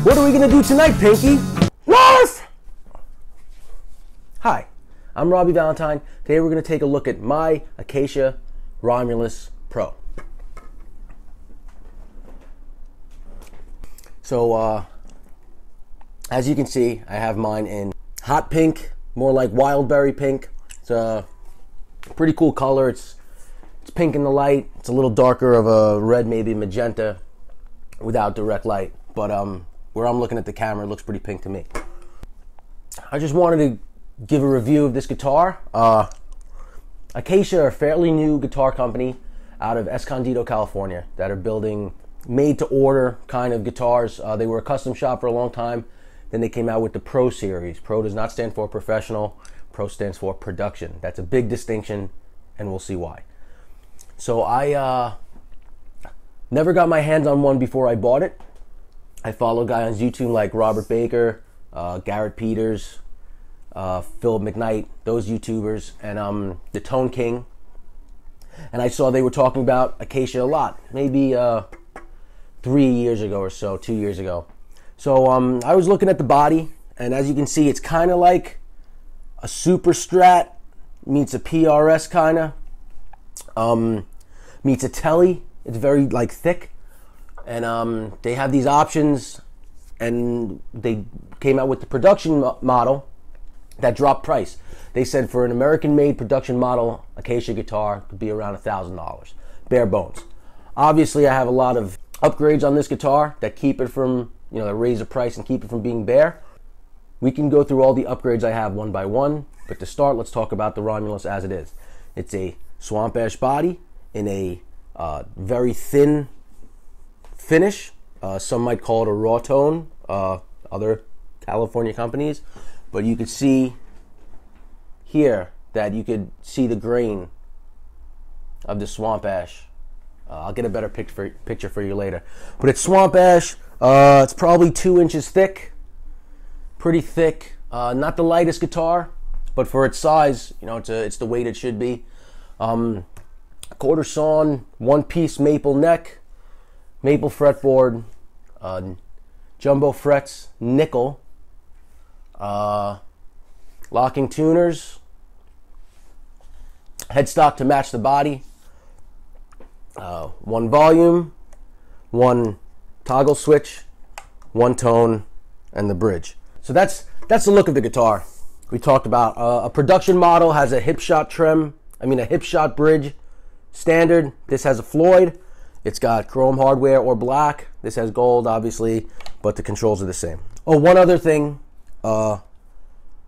What are we gonna do tonight, Pinky? North! Hi, I'm Robbie Valentine. Today we're gonna take a look at my Acacia Romulus Pro. So, as you can see, I have mine in hot pink, more like wild berry pink. It's a pretty cool color. It's pink in the light. It's a little darker of a red, maybe magenta, without direct light. But where I'm looking at the camera, it looks pretty pink to me. I just wanted to give a review of this guitar. Acacia are a fairly new guitar company out of Escondido, California, that are building made-to-order kind of guitars. They were a custom shop for a long time. Then they came out with the Pro series. Pro does not stand for professional. Pro stands for production. That's a big distinction, and we'll see why. So I never got my hands on one before I bought it. I follow guys on YouTube like Robert Baker, Garrett Peters, Philip McKnight, those YouTubers, and the Tone King. And I saw they were talking about Acacia a lot, maybe 3 years ago or so, 2 years ago. So I was looking at the body, and as you can see, it's kind of like a Super Strat meets a PRS kind of, meets a Telly. It's very like thick, and they have these options, and they came out with the production model that dropped price. They said for an American-made production model Acacia guitar could be around $1,000, bare bones. Obviously, I have a lot of upgrades on this guitar that keep it from, that raise the price and keep it from being bare. We can go through all the upgrades I have one by one, but to start, let's talk about the Romulus as it is. It's a swamp ash body in a very thin finish. Some might call it a raw tone, other California companies, but you could see here that you could see the grain of the swamp ash. I'll get a better picture for you later. But it's swamp ash. It's probably 2 inches thick. Pretty thick. Not the lightest guitar, but for its size, it's the weight it should be. Quarter sawn, one-piece maple neck, maple fretboard, jumbo frets, nickel, locking tuners, headstock to match the body, one volume, one toggle switch, one tone, and the bridge. So that's the look of the guitar. We talked about a production model has a hip shot trim, a hip shot bridge standard. This has a Floyd. It's got chrome hardware or black. This has gold, obviously, but the controls are the same. Oh, one other thing. I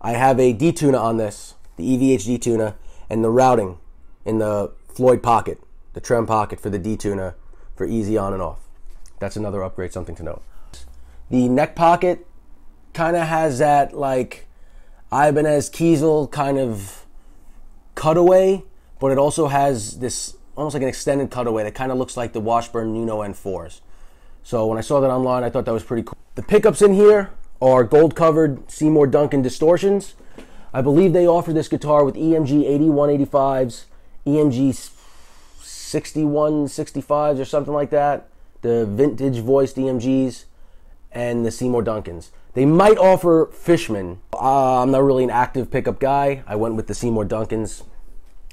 have a detuner on this, the EVH detuner, and the routing in the Floyd pocket, the trem pocket for the detuner for easy on and off. That's another upgrade, something to note. The neck pocket kind of has that like Ibanez Kiesel kind of cutaway, but it also has this almost like an extended cutaway that kind of looks like the Washburn Nuno N4s. So when I saw that online, I thought that was pretty cool. The pickups in here are gold-covered Seymour Duncan distortions. I believe they offer this guitar with EMG 8185s, EMG 6165s or something like that, the vintage voiced EMGs, and the Seymour Duncans. They might offer Fishman. I'm not really an active pickup guy. I went with the Seymour Duncans.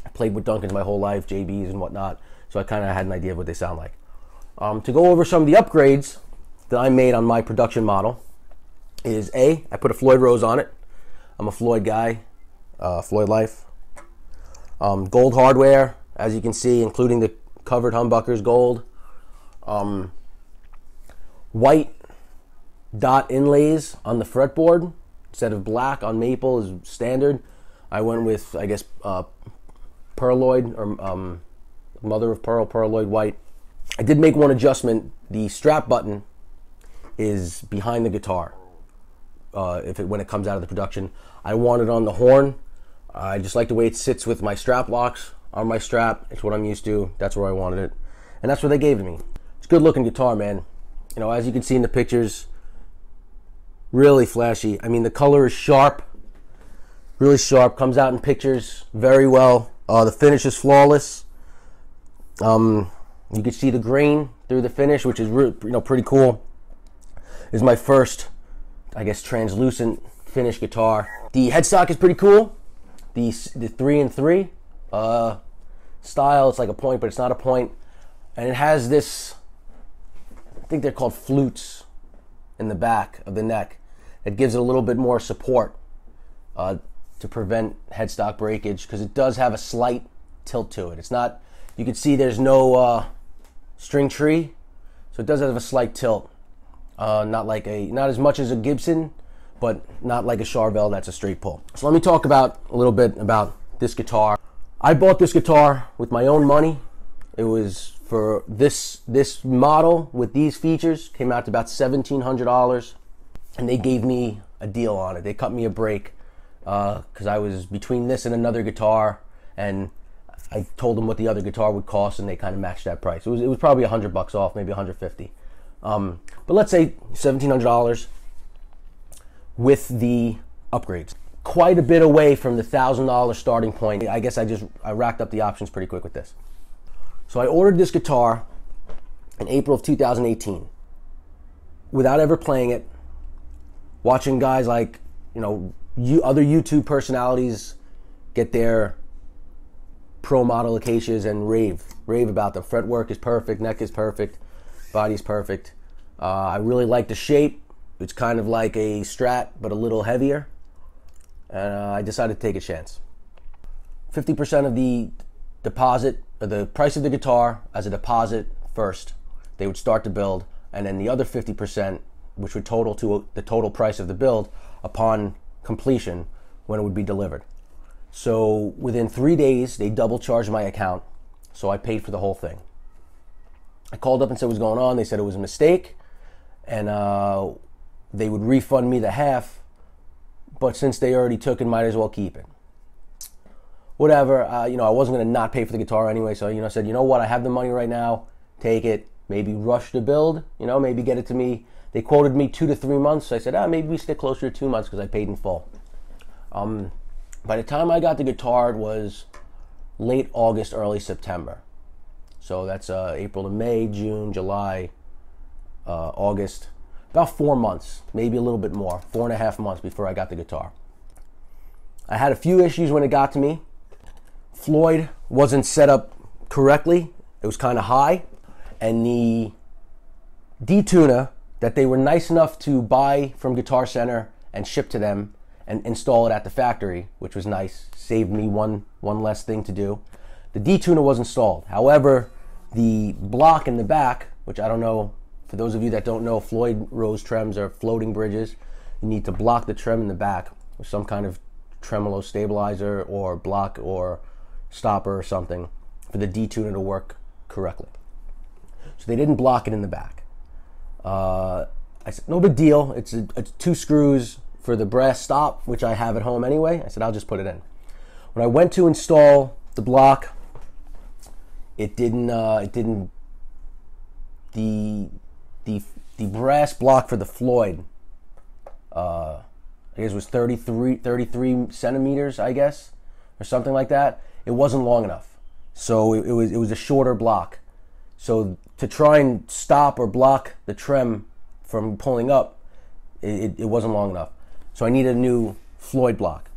I played with Duncans my whole life, JBs and whatnot, so I kind of had an idea of what they sound like. To go over some of the upgrades that I made on my production model is I put a Floyd Rose on it. I'm a Floyd guy, Floyd Life. Gold hardware, as you can see, including the covered humbuckers, gold. White dot inlays on the fretboard instead of black on maple is standard. I went with, I guess, Pearloid or mother of pearl, Pearloid white. I did make one adjustment. The strap button is behind the guitar. When it comes out of the production, I want it on the horn. I just like the way it sits with my strap locks on my strap. It's what I'm used to. That's where I wanted it, and that's what they gave to me. It's a good looking guitar, man. As you can see in the pictures, really flashy. The color is sharp, really sharp. Comes out in pictures very well. The finish is flawless. You can see the grain through the finish, which is pretty cool. This is my first, I guess, translucent finish guitar. The headstock is pretty cool. The 3-in-3 style. It's like a point, but it's not a point. And it has this, I think they're called flutes in the back of the neck. It gives it a little bit more support to prevent headstock breakage, because it does have a slight tilt to it. It's not, you can see there's no string tree, so it does have a slight tilt. Not as much as a Gibson, but not like a Charvel that's a straight pull. So let me talk about a little bit about this guitar. I bought this guitar with my own money. It was for this model with these features, came out to about $1,700, and they gave me a deal on it. They cut me a break because I was between this and another guitar, and I told them what the other guitar would cost, and they kind of matched that price. It was probably $100 off, maybe $150. But let's say $1,700 with the upgrades. Quite a bit away from the $1,000 starting point. I guess I racked up the options pretty quick with this. So I ordered this guitar in April of 2018 without ever playing it, watching guys like, other YouTube personalities get their pro model Acacias and rave about them. Fretwork is perfect, neck is perfect, body's perfect. I really like the shape. It's kind of like a Strat, but a little heavier. And I decided to take a chance. 50% of the deposit, or the price of the guitar as a deposit first. They would start the build, and then the other 50%, which would total to the total price of the build upon completion when it would be delivered. So within 3 days, they double charged my account, so I paid for the whole thing. I called up and said what was going on. They said it was a mistake, and they would refund me the half, but since they already took it, might as well keep it. Whatever, I wasn't going to not pay for the guitar anyway, so, I said, you know what, I have the money right now, take it, maybe rush the build, maybe get it to me. They quoted me 2 to 3 months, so I said, maybe we stick closer to 2 months because I paid in full. By the time I got the guitar, it was late August, early September. So that's April to May, June, July, August. About 4 months, maybe a little bit more, 4.5 months before I got the guitar. I had a few issues when it got to me. Floyd wasn't set up correctly. It was kind of high. And the detuner that they were nice enough to buy from Guitar Center and ship to them and install it at the factory, which was nice, saved me one less thing to do. The detuner was installed. However, the block in the back, which I don't know, for those of you that don't know, Floyd Rose trems are floating bridges. You need to block the trem in the back with some kind of tremolo stabilizer or block or stopper or something for the detuner to work correctly. So they didn't block it in the back. I said, no big deal. It's 2 screws for the brass stop, which I have at home anyway. I said, I'll just put it in. When I went to install the block, the brass block for the Floyd, I guess it was 33 centimeters, I guess, or something like that. It wasn't long enough. So it was a shorter block. So to try and stop or block the trem from pulling up, it wasn't long enough. So I needed a new Floyd block.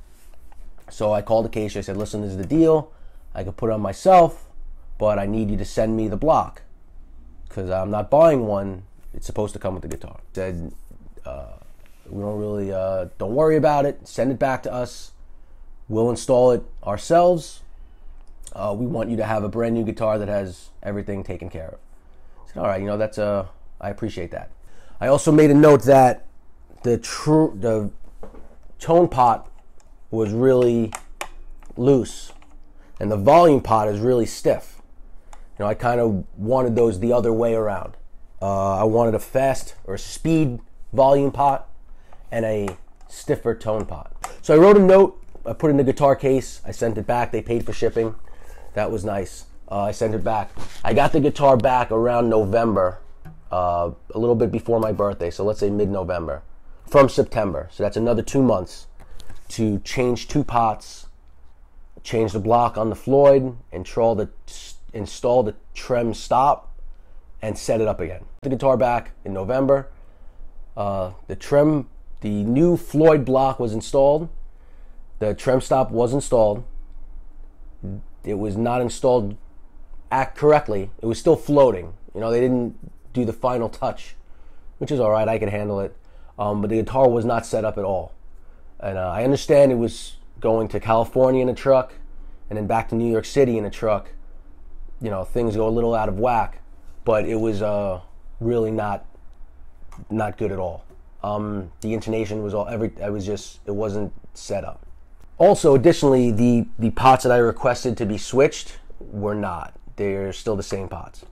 So I called Acacia. I said, listen, this is the deal. I could put it on myself, but I need you to send me the block because I'm not buying one. It's supposed to come with the guitar. I said, we don't really, don't worry about it. Send it back to us. We'll install it ourselves. We want you to have a brand new guitar that has everything taken care of. I said, all right, that's I appreciate that. I also made a note that the tone pot was really loose and the volume pot is really stiff. I kind of wanted those the other way around. I wanted a fast or speed volume pot and a stiffer tone pot. So I wrote a note, I put it in the guitar case, I sent it back, they paid for shipping. That was nice. I sent it back. I got the guitar back around November, a little bit before my birthday, so let's say mid-November, from September. So that's another 2 months to change 2 pots, change the block on the Floyd, install the trem stop, and set it up again. The guitar back in November. The new Floyd block was installed. The trem stop was installed. It was not installed correctly. It was still floating. You know, they didn't do the final touch, which is all right. I could handle it. But the guitar was not set up at all. And I understand it was going to California in a truck and then back to New York City in a truck. You know, things go a little out of whack, but it was really not good at all. The intonation was it wasn't set up. Also, additionally, the pots that I requested to be switched were not. They're still the same pots.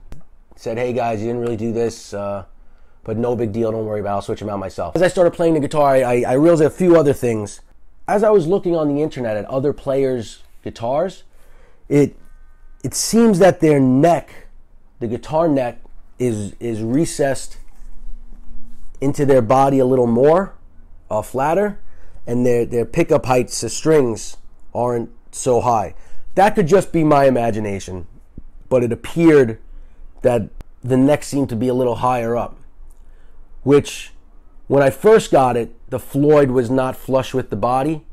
Said, hey guys, you didn't really do this, but no big deal, don't worry about it, I'll switch them out myself. As I started playing the guitar, I realized a few other things. As I was looking on the internet at other players' guitars, it seems that their neck, the guitar neck, is recessed into their body a little more, flatter, and their pickup heights, the strings, aren't so high. That could just be my imagination, but it appeared that the neck seemed to be a little higher up, which, when I first got it, the Floyd was not flush with the body,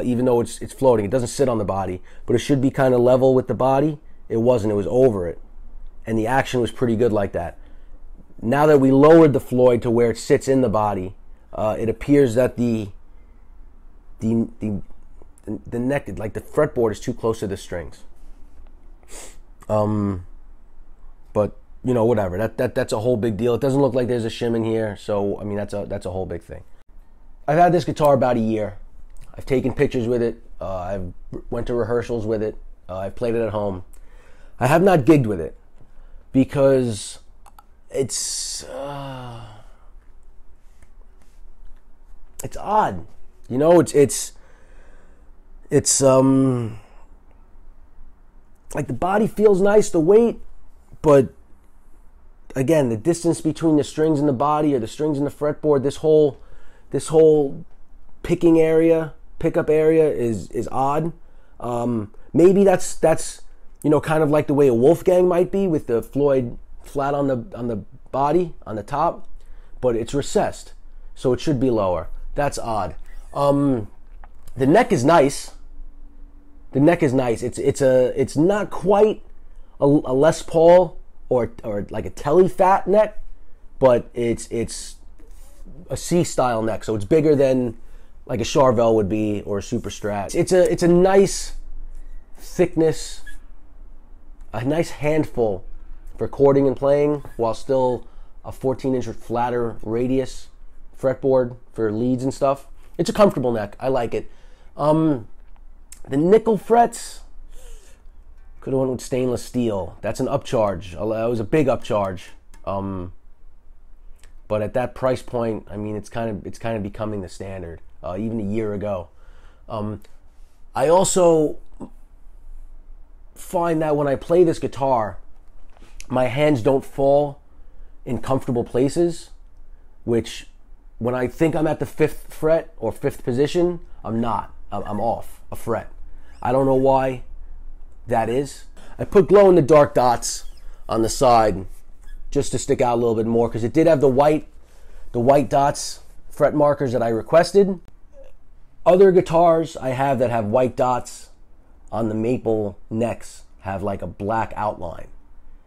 even though it's floating. It doesn't sit on the body, but it should be kind of level with the body. It wasn't. It was over it, and the action was pretty good like that. Now that we lowered the Floyd to where it sits in the body, it appears that the neck, like the fretboard, is too close to the strings. But you know, whatever. That's a whole big deal. It doesn't look like there's a shim in here, so I mean that's a whole big thing. I've had this guitar about a year. I've taken pictures with it. I've went to rehearsals with it. I've played it at home. I have not gigged with it because it's odd. You know, it's like the body feels nice, the weight, but again, the distance between the strings and the body, or the strings and the fretboard, this whole pickup area is odd. Maybe that's you know, kind of like the way a Wolfgang might be, with the Floyd flat on the body, on the top, but it's recessed, so it should be lower. That's odd. The neck is nice. The neck is nice. It's not quite a Les Paul or like a Telly fat neck, but it's a C style neck, so it's bigger than like a Charvel would be, or a Super Strat. It's a nice thickness, a nice handful for chording and playing, while still a 14-inch flatter radius fretboard for leads and stuff. It's a comfortable neck. I like it. The nickel frets, could have went with stainless steel. That's an upcharge. It was a big upcharge. But at that price point, I mean, it's kind of becoming the standard. Even a year ago. I also find that when I play this guitar, my hands don't fall in comfortable places, which when I think I'm at the 5th fret or 5th position, I'm not. I'm off a fret. I don't know why that is. I put glow-in-the-dark dots on the side just to stick out a little bit more, because it did have the white dots, fret markers that I requested. Other guitars I have that have white dots on the maple necks have like a black outline,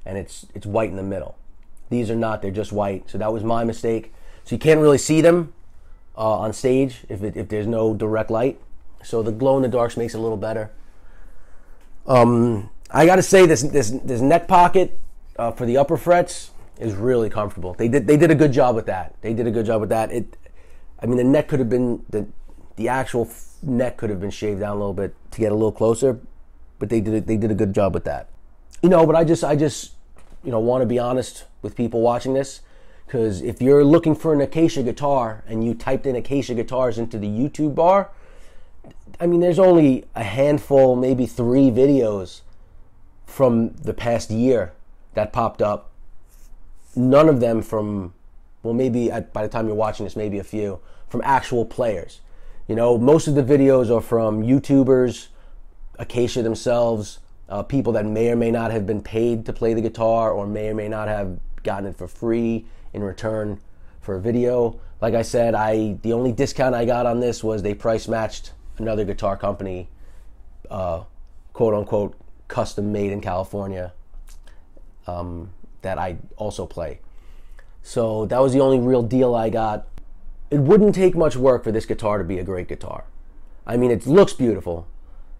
and it's white in the middle. These are not. They're just white. So that was my mistake. So you can't really see them on stage if there's no direct light. So the glow in the darks makes it a little better. I got to say this neck pocket for the upper frets is really comfortable. They did a good job with that. I mean, the neck could have been the actual neck could have been shaved down a little bit to get a little closer, but they did a good job with that. You know, but I just you know, want to be honest with people watching this, because if you're looking for an Acacia guitar and you typed in Acacia guitars into the YouTube bar, I mean, there's only a handful, maybe 3 videos from the past year that popped up. None of them from, well, maybe by the time you're watching this, maybe a few from actual players. You know, most of the videos are from YouTubers, Acacia themselves, people that may or may not have been paid to play the guitar, or may not have gotten it for free in return for a video. Like I said, the only discount I got on this was they price matched another guitar company, quote unquote, custom made in California, that I also play. So that was the only real deal I got. It wouldn't take much work for this guitar to be a great guitar. I mean, it looks beautiful.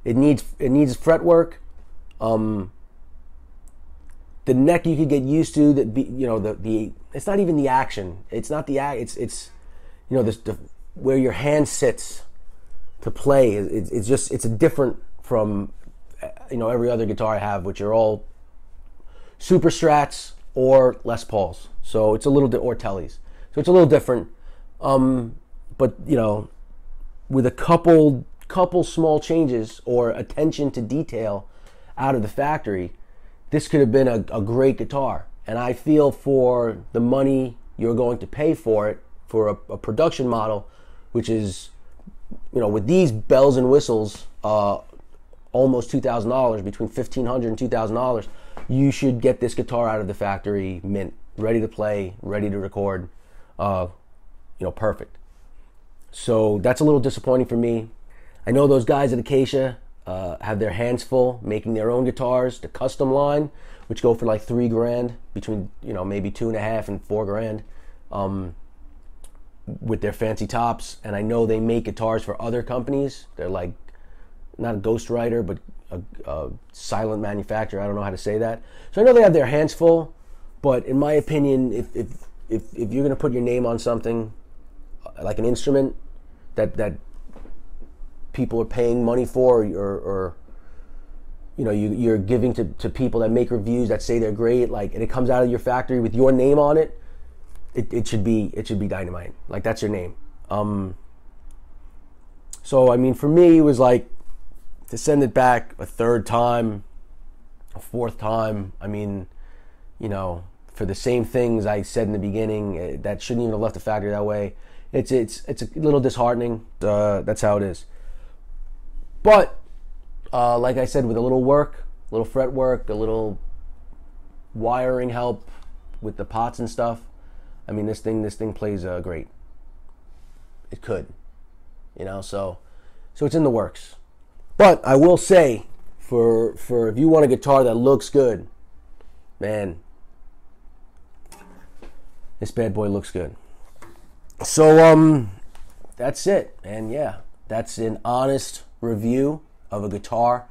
It needs fretwork. The neck you could get used to. It's not even the action. It's not the act. It's where your hand sits to play. It's a different from every other guitar I have, which are all Super Strats or Les Pauls. So it's a little bit, or Tellys. So it's a little different. But with a couple small changes or attention to detail out of the factory, this could have been a great guitar. And I feel for the money you're going to pay for it, for a production model, which is, with these bells and whistles, almost $2,000, between $1,500 and $2,000, you should get this guitar out of the factory mint, ready to play, ready to record, perfect. So that's a little disappointing for me. I know those guys at Acacia have their hands full making their own guitars, the custom line, which go for like $3,000, between maybe $2,500 and $4,000, with their fancy tops. And I know they make guitars for other companies. They're like not a ghostwriter, but a silent manufacturer. I don't know how to say that. So I know they have their hands full, but in my opinion, if you're gonna put your name on something like an instrument that people are paying money for, or you're giving to people that make reviews that say they're great, and it comes out of your factory with your name on it, it should be dynamite. Like, that's your name. So I mean, for me, it was like to send it back a third time, a fourth time. I mean, for the same things I said in the beginning, that shouldn't even have left the factory that way. It's a little disheartening. That's how it is. But like I said, with a little work, a little fret work, a little wiring help with the pots and stuff, I mean, this thing plays great. It could, so it's in the works. But I will say, for if you want a guitar that looks good, man, this bad boy looks good. So that's it. And yeah, that's an honest review of a guitar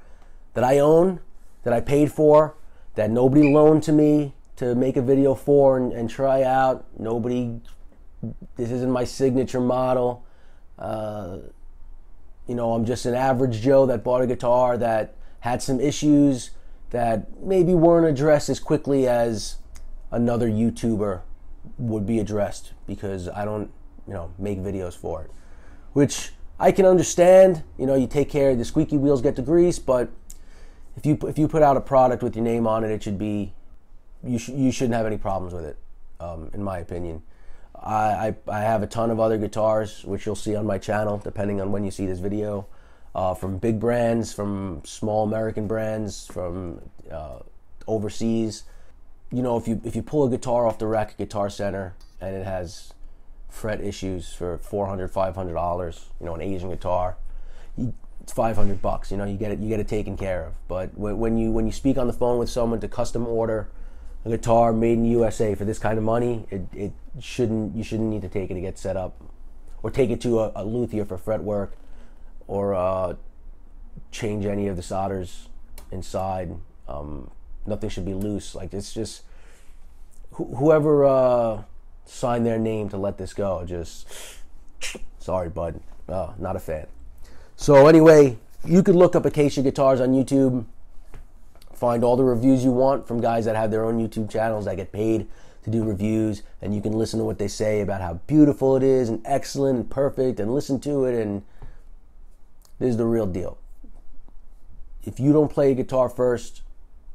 that I own, that I paid for, that nobody loaned to me to make a video for and try out. This isn't my signature model. I'm just an average Joe that bought a guitar that had some issues that maybe weren't addressed as quickly as another YouTuber would be addressed, because I don't, make videos for it, which I can understand. You take care of the squeaky wheels, get the grease. But if you put out a product with your name on it, it should be, you shouldn't have any problems with it, in my opinion. I have a ton of other guitars, which you'll see on my channel, depending on when you see this video, from big brands, from small American brands, from overseas. If you pull a guitar off the rack at Guitar Center and it has fret issues for $400, $500, an Asian guitar, it's $500. You get it taken care of. But when you speak on the phone with someone to custom order a guitar made in USA for this kind of money, you shouldn't need to take it to get set up, or take it to a luthier for fret work, or change any of the solders inside. Nothing should be loose. Like, it's just whoever signed their name to let this go, just sorry, bud, not a fan. So anyway, you could look up Acacia Guitars on YouTube, find all the reviews you want from guys that have their own YouTube channels that get paid to do reviews, and you can listen to what they say about how beautiful it is and excellent and perfect, and listen to it. And this is the real deal. If you don't play a guitar first,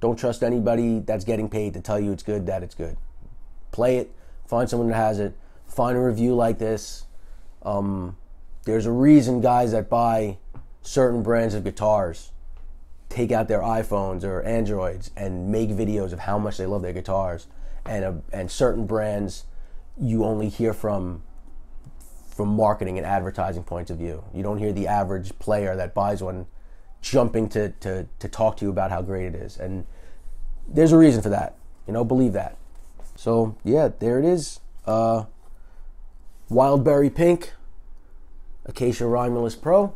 don't trust anybody that's getting paid to tell you it's good, that it's good. Play it, find someone that has it, find a review like this. There's a reason guys that buy certain brands of guitars take out their iPhones or Androids and make videos of how much they love their guitars, and certain brands, you only hear from marketing and advertising points of view. You don't hear the average player that buys one jumping to talk to you about how great it is. And there's a reason for that. You know, believe that. So, yeah, there it is. Wild Berry Pink, Acacia Romulus Pro.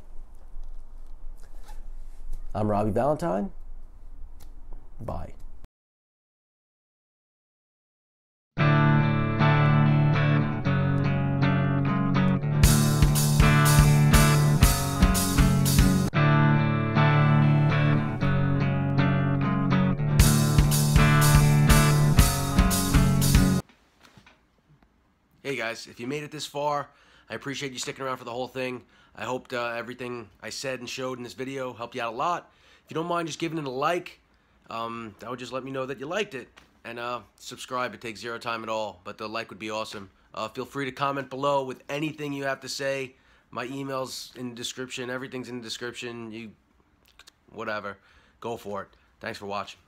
I'm Robbie Valentine. Bye. Hey guys, if you made it this far, I appreciate you sticking around for the whole thing. I hope everything I said and showed in this video helped you out a lot. If you don't mind just giving it a like, that would just let me know that you liked it. And subscribe, it takes 0 time at all, but the like would be awesome. Feel free to comment below with anything you have to say. My email's in the description, everything's in the description. Whatever, go for it. Thanks for watching.